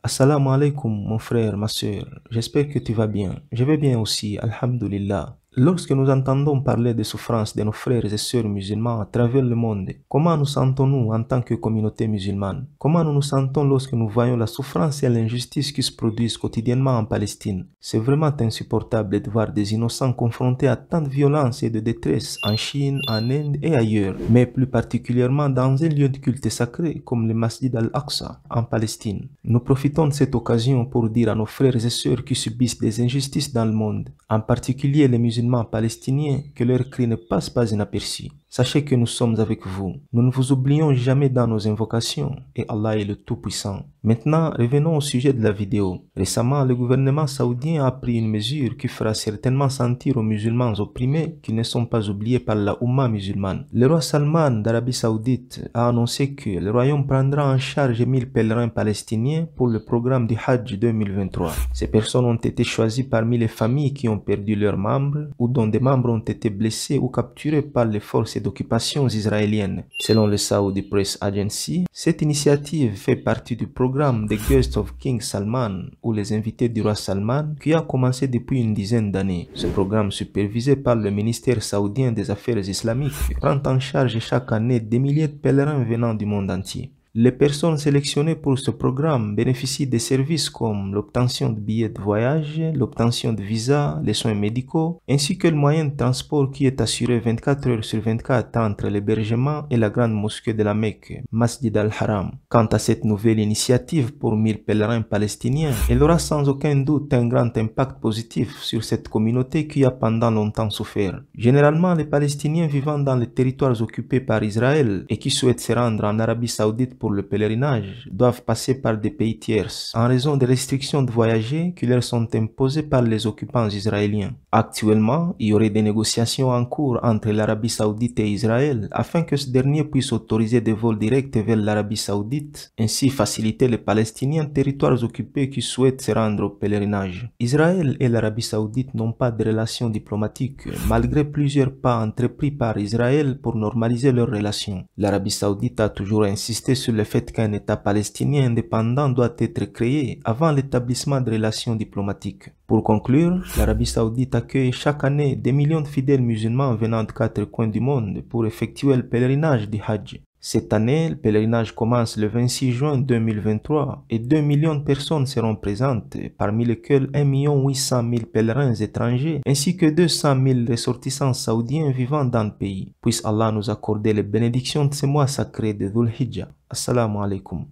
Assalamu alaikum, mon frère, ma sœur. J'espère que tu vas bien. Je vais bien aussi, alhamdulillah. Lorsque nous entendons parler des souffrances de nos frères et sœurs musulmans à travers le monde, comment nous sentons-nous en tant que communauté musulmane? Comment nous nous sentons lorsque nous voyons la souffrance et l'injustice qui se produisent quotidiennement en Palestine? C'est vraiment insupportable de voir des innocents confrontés à tant de violence et de détresse en Chine, en Inde et ailleurs, mais plus particulièrement dans un lieu de culte sacré comme le Masjid al-Aqsa en Palestine. Nous profitons de cette occasion pour dire à nos frères et sœurs qui subissent des injustices dans le monde, en particulier les musulmans palestiniens, que leur cri ne passe pas inaperçu. Sachez que nous sommes avec vous. Nous ne vous oublions jamais dans nos invocations et Allah est le Tout-Puissant. Maintenant, revenons au sujet de la vidéo. Récemment, le gouvernement saoudien a pris une mesure qui fera certainement sentir aux musulmans opprimés qu'ils ne sont pas oubliés par la Oumma musulmane. Le roi Salman d'Arabie Saoudite a annoncé que le royaume prendra en charge 1000 pèlerins palestiniens pour le programme du Hajj 2023. Ces personnes ont été choisies parmi les familles qui ont perdu leurs membres ou dont des membres ont été blessés ou capturés par les forces d'occupation israéliennes. Selon le Saudi Press Agency, cette initiative fait partie du programme The Guest of King Salman, ou les invités du roi Salman, qui a commencé depuis une dizaine d'années. Ce programme, supervisé par le ministère saoudien des Affaires islamiques, prend en charge chaque année des milliers de pèlerins venant du monde entier. Les personnes sélectionnées pour ce programme bénéficient des services comme l'obtention de billets de voyage, l'obtention de visas, les soins médicaux, ainsi que le moyen de transport qui est assuré 24 heures sur 24 entre l'hébergement et la grande mosquée de la Mecque, Masjid al-Haram. Quant à cette nouvelle initiative pour 1000 pèlerins palestiniens, elle aura sans aucun doute un grand impact positif sur cette communauté qui a pendant longtemps souffert. Généralement, les Palestiniens vivant dans les territoires occupés par Israël et qui souhaitent se rendre en Arabie Saoudite pour le pèlerinage doivent passer par des pays tiers en raison des restrictions de voyager qui leur sont imposées par les occupants israéliens. Actuellement, il y aurait des négociations en cours entre l'Arabie Saoudite et Israël afin que ce dernier puisse autoriser des vols directs vers l'Arabie Saoudite, ainsi faciliter les Palestiniens territoires occupés qui souhaitent se rendre au pèlerinage. Israël et l'Arabie Saoudite n'ont pas de relations diplomatiques malgré plusieurs pas entrepris par Israël pour normaliser leurs relations. L'Arabie Saoudite a toujours insisté sur le fait qu'un État palestinien indépendant doit être créé avant l'établissement de relations diplomatiques. Pour conclure, l'Arabie Saoudite accueille chaque année des millions de fidèles musulmans venant de 4 coins du monde pour effectuer le pèlerinage du Hajj. Cette année, le pèlerinage commence le 26 juin 2023 et 2 millions de personnes seront présentes, parmi lesquelles 1 800 000 pèlerins étrangers ainsi que 200 000 ressortissants saoudiens vivant dans le pays. Puisse Allah nous accorder les bénédictions de ce mois sacré de Dhul Hijjah. Assalamu alaikum.